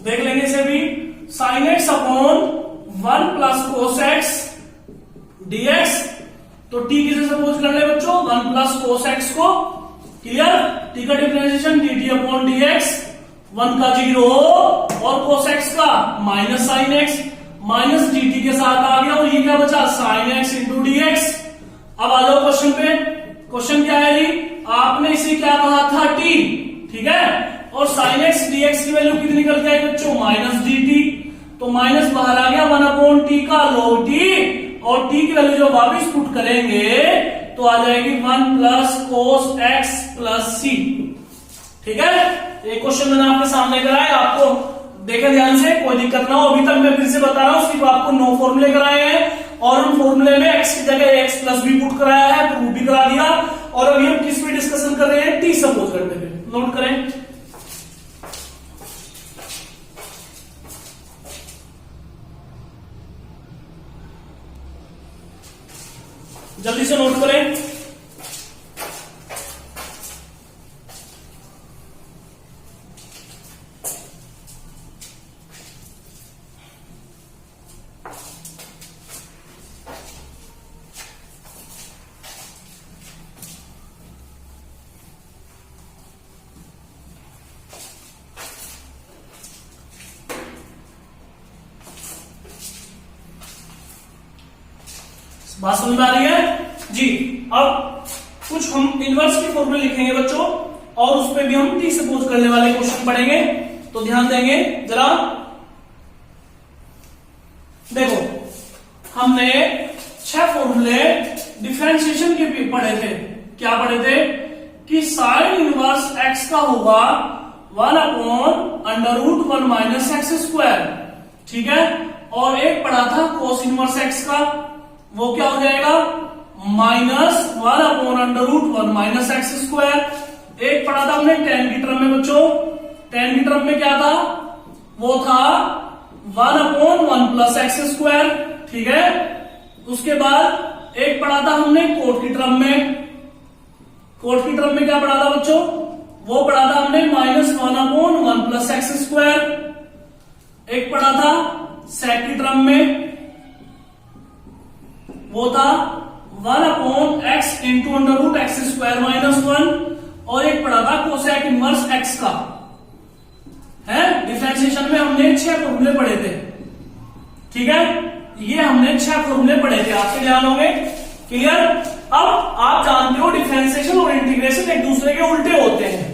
देख लेंगे इसे भी। Sine x upon 1 plus cos x dx, तो टी किसे सपोज कर ले बच्चों, 1 प्लस कोस एक्स को। क्लियर? टी का डिफरेंशिएशन dt अपॉन dx, 1 का 0 और कोस एक्स का minus sine x, minus dt के साथ आ गया और ये क्या बचा, साइन एक्स इंटू dx। अब आ जाओ क्वेश्चन पे। क्वेश्चन क्या है जी, आपने इसे क्या कहा था, t, ठीक है, और साइन एक्स dx की वैल्यू कितनी निकल के आई बच्चों, माइनस dt, तो माइनस बाहर आ गया 1 अपॉन टी का log t, और t की वैल्यू जो वापिस पुट करेंगे तो आ जाएगी 1 प्लस कोस एक्स प्लस सी। ठीक है, ये क्वेश्चन मैंने आपके सामने कराया, आपको देखे ध्यान से, कोई दिक्कत ना हो। अभी तक मैं फिर से बता रहा हूं, सिर्फ आपको 9 फॉर्मूले कराए हैं और उन फॉर्मूले में एक्स की जगह एक्स प्लस भी पुट कराया है, प्रूफ भी करा दिया। और अभी हम किस पे डिस्कशन कर रहे हैं, टी सपोज करने पे। नोट करें, जल्दी से नोट करें। बात समझ में आ रही है जी। अब कुछ हम इनवर्स की फॉर्मूले लिखेंगे बच्चों, और उस पे भी हम टी सपोज करने वाले क्वेश्चन पढ़ेंगे, तो ध्यान देंगे जरा। देखो, हमने 6 फॉर्मूले डिफरेंशिएशन के भी पढ़े थे। क्या पढ़े थे कि साइन इनवर्स एक्स का होगा 1 upon under root 1 minus x square, ठीक है, और एक पढ़ा था कोस इनवर्स एक्स का, वो क्या हो जाएगा, minus 1 upon under root 1 minus x square. एक पढ़ा था हमने tan की टर्म में बच्चों, tan की टर्म में क्या था, वो था 1 अपॉन 1 प्लस एक्स स्क्वायर, ठीक है। उसके बाद एक पढ़ा था हमने कोट की टर्म में, कोट की टर्म में क्या पढ़ा था बच्चों, वो पढ़ा था हमने minus 1 upon 1 plus x square. एक पढ़ा था सेक की टर्म में, वो था 1 upon x into under root x square minus 1, और एक पढ़ा था कोसेक इनवर्स एक्स का, है। डिफरेंशिएशन में हमने 6 फॉर्मूले पढ़े थे, ठीक है, ये हमने 6 फॉर्मूले पढ़े थे, आपके ध्यान होंगे। क्लियर? अब आप जानते हो डिफरेंशिएशन और इंटीग्रेशन एक दूसरे के उल्टे होते हैं,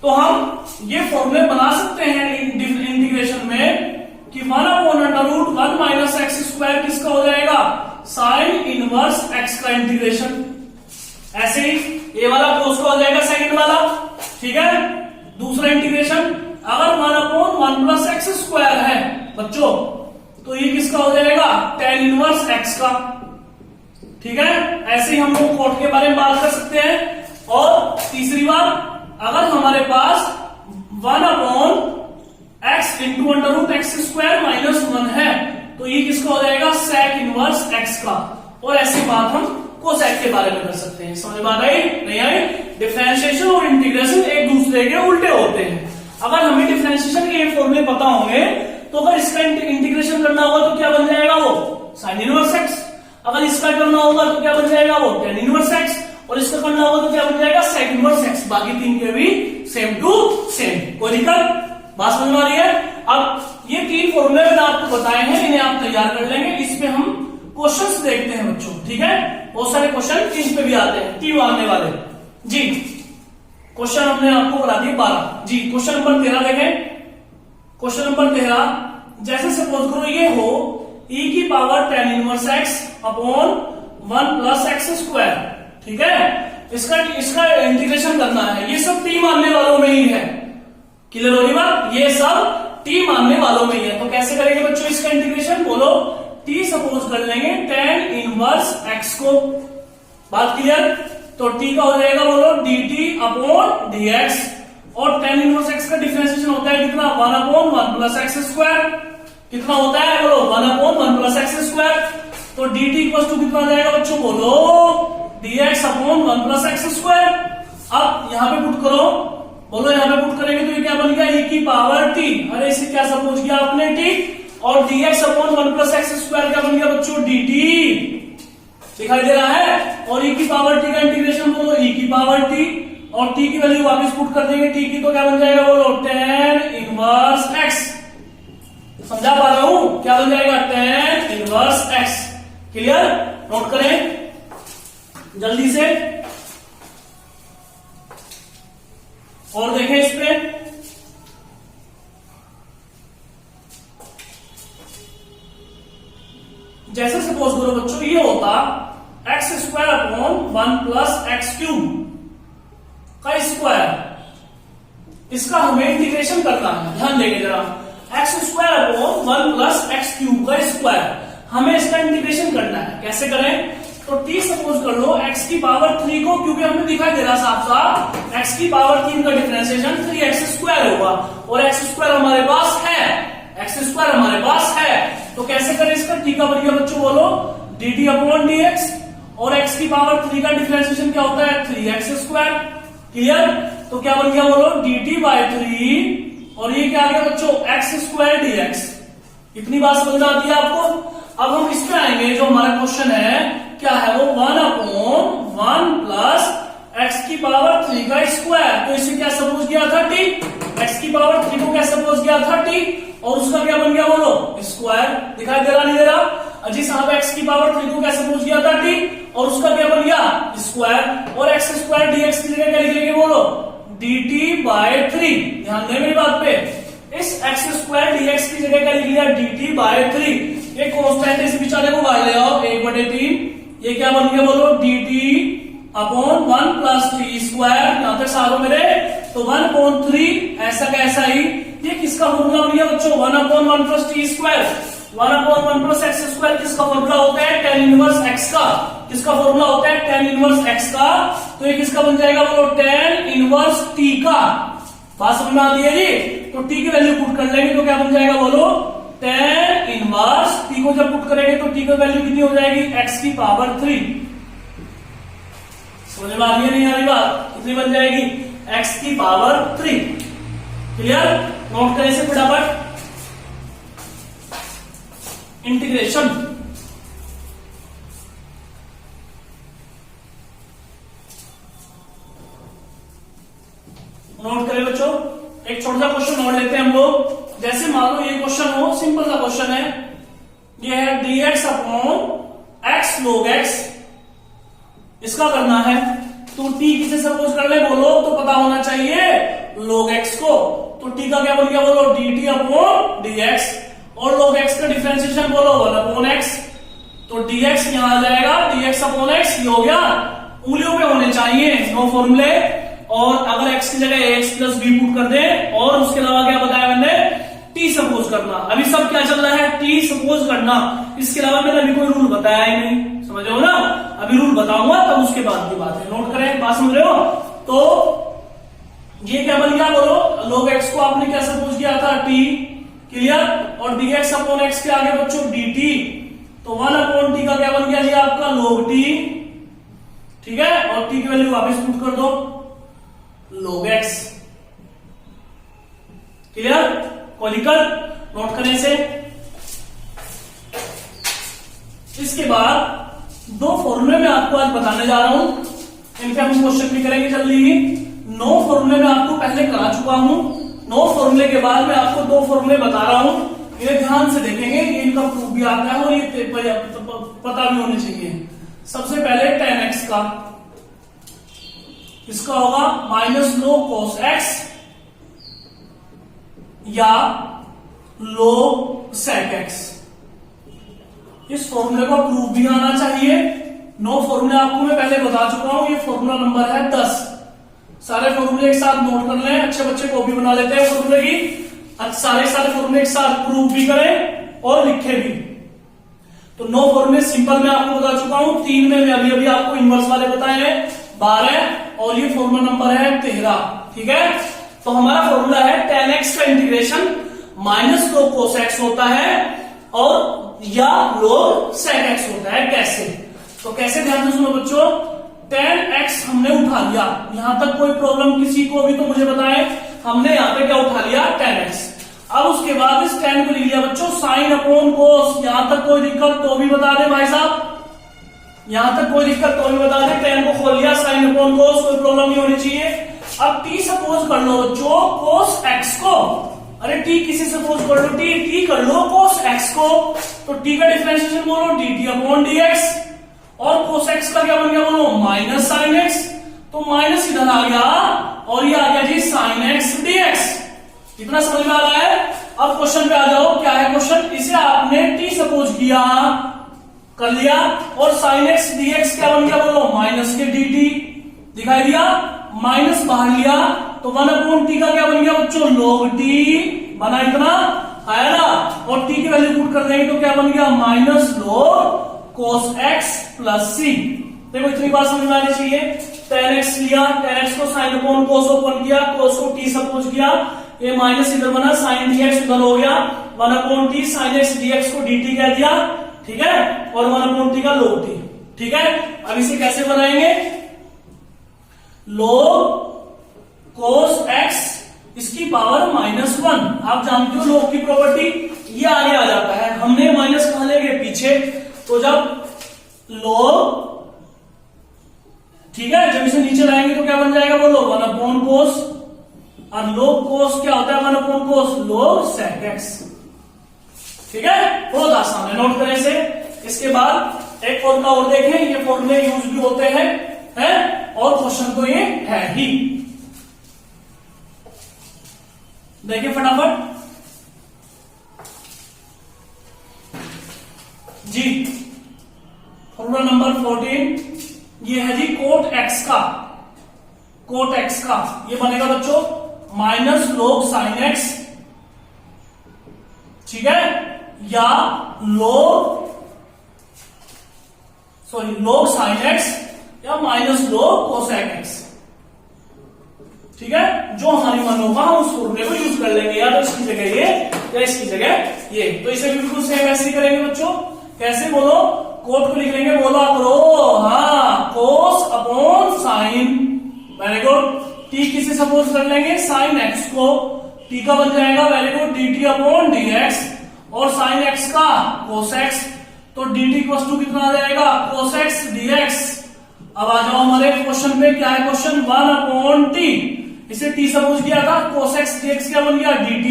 तो हम ये फॉर्मूले बना सकते हैं इंटीग्रेशन में कि 1 upon under root 1 minus x square किसका हो जाएगा, साइन इनवर्स एक्स का इंटीग्रेशन। ऐसे ही ये वाला कोस का हो जाएगा सेकंड वाला, ठीक है। दूसरा इंटीग्रेशन, अगर 1 अपॉन 1 प्लस एक्स स्क्वायर है बच्चों, तो ये किसका हो जाएगा, tan इनवर्स एक्स का, ठीक है। ऐसे ही हम लोग कोट के बारे में बात कर सकते हैं। और तीसरी बात, अगर हमारे पास 1 upon x into under root x square minus 1 है, तो ये किसका हो जाएगा, सेक इनवर्स एक्स का। और ऐसी बात हम कोसेक के बारे में कर सकते हैं। समझ बात आई नहीं आई? डिफरेंशिएशन और इंटीग्रेशन एक दूसरे के उल्टे होते हैं। अगर हमें डिफरेंशिएशन के फॉर्मूले पता होंगे, तो अगर इसका इंटीग्रेशन करना होगा तो क्या बन जाएगा, वो साइन इनवर्स एक्स। अगर इसका करना होगा तो क्या बन जाएगा, वो tan इनवर्स एक्स। और इसका करना होगा तो क्या बन जाएगा, सेक इनवर्स एक्स। बाकी 3 के भी सेम टू सेम। कोई दिक्कत? बात समझ में आ रही है? अब ये 3 फॉर्मूले मैंने आपको बताए हैं, इन्हें आप तैयार कर लेंगे। इस पे हम क्वेश्चंस देखते हैं बच्चों, ठीक है। बहुत सारे क्वेश्चन इस पे भी आते हैं, टी मांगने वाले जी। क्वेश्चन हमने आपको करा दिए 12 जी। क्वेश्चन नंबर 13 देखें। क्वेश्चन नंबर 13, जैसे सपोज करो ये हो e की power tan inverse x upon 1 plus x square, ठीक है। इसका इंटीग्रेशन करना है। ये सब टी मानने वालों में ही है। क्लियर हो रही बात? ये सब टी मानने वालों में ही है। तो कैसे करेंगे बच्चों इसका इंटीग्रेशन, बोलो। टी सपोज कर लेंगे tan इनवर्स एक्स को। बात क्लियर? तो टी का हो जाएगा, बोलो, dt अपॉन dx। और tan इनवर्स एक्स का डिफरेंशिएशन होता है कितना, 1 अपॉन 1 प्लस एक्स स्क्वायर। कितना होता है, बोलो, 1 अपॉन 1 प्लस एक्स स्क्वायर। तो dt इक्वल टू कितना जाएगा बच्चों, बोलो, dx upon 1 plus x square. अब यहां पे पुट करो, बोलो, यहां पे पुट करेंगे तो ये क्या बन गया, e की पावर t। अरे इसे क्या सपोज किया आपने टी, और dx upon 1 plus x square क्या बन गया बच्चों dt, दिखाई दे रहा है। और e की पावर t का इंटीग्रेशन बोलो e की पावर t, और t की वैल्यू वापस पुट कर देंगे t की, तो क्या बन जाएगा बोलो tan इनवर्स x। समझा पा रहा हूं, क्या बन जाएगा tan inverse x। Clear, note करें जल्दी से और देखें इस पे। जैसे सपोज करो बच्चों ये होता x square upon 1 plus x cube का स्क्वायर, इसका हमें इंटीग्रेशन करना है, ध्यान देंगे जरा। X square upon 1 plus x cube का स्क्वायर, हमें इसका इंटीग्रेशन करना है। कैसे करें, तो t सपोज कर लो x की पावर 3 को, क्योंकि हमें दिखाई दे रहा साफ साफ x की पावर 3 का डिफरेंशिएशन 3x स्क्वायर होगा, और x स्क्वायर हमारे पास है, x स्क्वायर हमारे पास है। तो कैसे करें इसका, t का बन गया बच्चों बोलो dt अपॉन dx, और x की पावर 3 का डिफरेंशिएशन क्या होता है 3x स्क्वायर। क्लियर, तो क्या बन गया बोलो dt बाय 3, और ये क्या आ गया बच्चों x स्क्वायर dx। इतनी बात समझ आती है आपको। अब हम इसमें आएंगे, जो हमारा क्वेश्चन है क्या है वो 1 अपॉन 1 प्लस एक्स की पावर 3 का स्क्वायर, तो इसे क्या सपोज किया था t, x की पावर 3 को क्या सपोज किया था t, और उसका क्या बन गया बोलो स्क्वायर। दिखाई दे रहा नहीं दे रहा, अजी साहब x की पावर 3 को क्या सपोज किया था t, और उसका क्या बन गया स्क्वायर, और x स्क्वायर dx की जगह क्या लिख लेंगे बोलो dt बाय 3। ध्यान दें मेरी बात पे, इस x स्क्वायर dx की जगह क्या लिख लिया dt बाय 3। ये कांस्टेंट इस बेचारे को बाहर ले आओ 1/3, ये क्या बन गया बोलो dt upon 1 plus T square, यहां तक सालों मेरे, तो 1/3 ऐसा का ऐसा ही। ये किसका फॉर्मूला बन गया बच्चों 1 upon 1 plus T square, 1 upon 1 plus x square किसका फॉर्मूला होता है tan इनवर्स x का, किसका फॉर्मूला होता है tan इनवर्स x का, तो ये किसका बन जाएगा बोलो tan इनवर्स t का। बात समझ में आती है जी, तो t की वैल्यू पुट कर लेंगे तो क्या बन जाएगा बोलो tan इनवर्स t को जब पुट करेंगे तो t की वैल्यू कितनी हो जाएगी x की पावर 3। समझ में आ रही है नहीं आ रही बात, कितनी बन जाएगी x की पावर 3। क्लियर, नोट करें इसे फटाफट। इंटीग्रेशन, नोट करें बच्चों, एक छोटा सा क्वेश्चन नोट लेते हैं हम लोग। जैसे मान लो ये क्वेश्चन हो, सिंपल सा क्वेश्चन है, ये है dx upon x log x, इसका करना है। तो t किसे सपोज कर ले बोलो, तो पता होना चाहिए log x को, तो t का क्या बन गया बोलो dt अपॉन dx, और log x का डिफरेंशिएशन बोलो 1 अपॉन x, तो dx यहां आ जाएगा dx अपॉन x, ये हो गया। उंगलियों पे होने चाहिए नो फॉर्मूले, और अगर x की जगह ax प्लस b पुट कर दे, और उसके अलावा क्या बताया मैंने t सपोज करना। अभी सब क्या चल रहा है t सपोज करना, इसके अलावा मैंने अभी कोई रूल बताया ही नहीं, समझ रहे हो ना, अभी रूल बताऊंगा तब उसके बाद की बात है। नोट करें, बात समझ रहे हो। तो ये क्या बन गया बोलो log x को आपने क्या सपोज किया था t। क्लियर, और dx अपॉन x के आगे बच्चों dt, तो 1 अपॉन t का क्या बन गया जी आपका log t, ठीक है, और t की वैल्यू वापस पुट कर दो log x। क्लियर, कॉलिकल, नोट करें इसे। इसके बाद दो फॉर्मूले में आपको आज बताने जा रहा हूं, इनके हम क्वेश्चन भी करेंगे जल्दी ही। 9 फॉर्मूले में आपको पहले करा चुका हूं, 9 फॉर्मूले के बाद मैं आपको 2 फॉर्मूले बता रहा हूं, ये ध्यान से देखेंगे, ये इनका प्रूफ भी आता है और ये पता भी होने चाहिए। सबसे पहले tan x का, इसका होगा माइनस log cos x या log sec x। इस फॉर्मूले का प्रूफ भी आना चाहिए। 9 फॉर्मूले आपको मैं पहले बता चुका हूं, ये फॉर्मूला नंबर है 10। सारे फॉर्मूले एक साथ नोट कर लें, अच्छे बच्चे कॉपी बना लेते हैं फॉर्मूले की, सारे फॉर्मूले एक साथ प्रूफ भी करें और लिखे भी। तो 9 फॉर्मूले सिंपल में आपको बता चुका हूं, 3 में मैं अभी अभी आपको इनवर्स वाले बताए हैं 12, और ये फॉर्मूला नंबर है 13। ठीक है, तो हमारा फॉर्मूला है tan x का integration minus log cos x होता है और या log sec x होता है। कैसे, तो कैसे ध्यान से सुनो बच्चों, tan x हमने उठा लिया, यहां तक कोई प्रॉब्लम किसी को भी तो मुझे बताएं, हमने यहां पे क्या उठा लिया tan x, अब उसके बाद इस tan को लिख लिया बच्चों साइन अपॉन कोस। यहां तक कोई दिक्कत तो भी बता दे भाई साहब, यहां तक कोई दिक्कत तो भी बता दे। tan को खोल लिया साइन अपॉन कोस, कोई प्रॉब्लम नहीं होनी चाहिए। अब t सपोज कर लो बच्चों कोस x को, अरे t किसी सपोज कर लो, t कर लो कोस x को, तो t का डिफरेंशिएशन बोलो dt अपॉन dx, और कोस x का क्या बन गया बोलो माइनस साइन x, तो माइनस इधर आ गया और ये आ गया जी साइन x dx। इतना समझ में आ रहा है। अब क्वेश्चन पे आ जाओ, क्या है क्वेश्चन, इसे आपने t सपोज किया कर लिया और साइन x dx क्या बन गया बोलो माइनस के dt, दिखाई दिया, माइनस बाहर लिया तो 1/t का क्या बन गया बच्चों log t बना, इतना आया ना, और t की वैल्यू पुट कर देंगे तो क्या बन गया minus log cos x plus c। देखो इतनी बात समझ में आनी चाहिए। tan x लिया, tan x को साइन अपॉन कोस ओपन किया, कोस को t सपोज किया, ये माइनस इधर बना, साइन dx उधर हो गया, 1/t साइन x dx को dt कह दिया, ठीक है, और 1/t का log t, ठीक है। अब इसे कैसे बनाएंगे, log cos x इसकी पावर -1, आप जानते हो log की प्रॉपर्टी, ये आगे आ जाता है, हमने माइनस कहां ले गए पीछे, तो जब log, ठीक है, जब इसे नीचे लाएंगे तो क्या बन जाएगा बोलो 1/cos, और log cos क्या होता है 1/cos log sec x, ठीक है, बहुत आसान है, नोट करें इसे। इसके बाद एक फॉर्मूला और देखें, ये फॉर्मूले यूज भी होते हैं और क्वेश्चन तो ये है ही, देखिए फटाफट जी। फॉर्मूला नंबर 14 ये है जी कोट x का, कोट x का ये बनेगा बच्चों माइनस log साइन x, ठीक है, या log साइन x या माइनस log cosec x, ठीक है, जो हमारी मन होगा हम उस फॉर्मूले को यूज कर लेंगे, या तो इसकी जगह ये या इसकी जगह ये। तो इसे बिल्कुल सेम ऐसे ही करेंगे बच्चों, कैसे बोलो, कोट को लिख लेंगे, बोलो आप करो, हाँ कोस upon sine, very good, t किसे सपोज कर लेंगे साइन x को, t का बन जाएगा very good dt upon dx, और साइन x का cos x, तो dt इक्वल टू कितना आ जाएगा cos x dx। अब आ जाओ हमारे क्वेश्चन पे, क्या है क्वेश्चन 1/t, इसे t सपोज किया था, cos x dx क्या बन गया dt,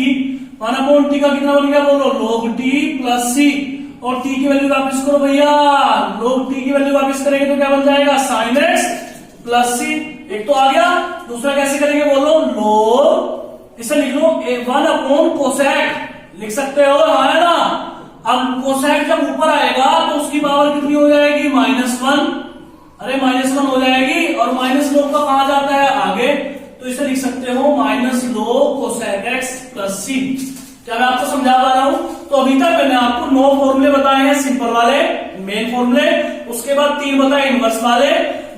1/t का कितना बन गया बोलो log t प्लस c, और t की वैल्यू वापस करो भैया, log t की वैल्यू वापस करेंगे तो क्या बन जाएगा sin x प्लस c, एक तो आ गया, दूसरा कैसे करेंगे बोलो log, इसे लिख लो 1/cosec, लिख सकते हो, है ना। अब cosec जब ऊपर आएगा तो उसकी पावर कितनी हो जाएगी -1, अरे -1 हो जाएगी, और माइनस log का कहां जाता है आगे, तो इसे लिख सकते हो -log cosec x plus c। क्या मैं आपको समझा पा रहा हूं, तो अभी तक मैंने आपको 9 फॉर्मूले बताए हैं सिंपल वाले, मेन फॉर्मूले, उसके बाद 3 बताए इनवर्स वाले,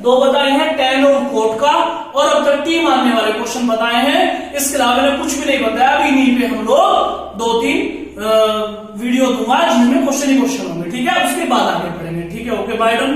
2 बताए हैं tan और कोट का, और अब तक t मानने वाले क्वेश्चन बताए हैं। इसके अलावा मैंने कुछ भी नहीं बताया, अभी इन्हीं पे हम लोग 2-3 वीडियो दूंगा जिनमें क्वेश्चन ही क्वेश्चन होंगे, ठीक है, उसके बाद आगे पढ़ेंगे, ठीक है, ओके बाय डन।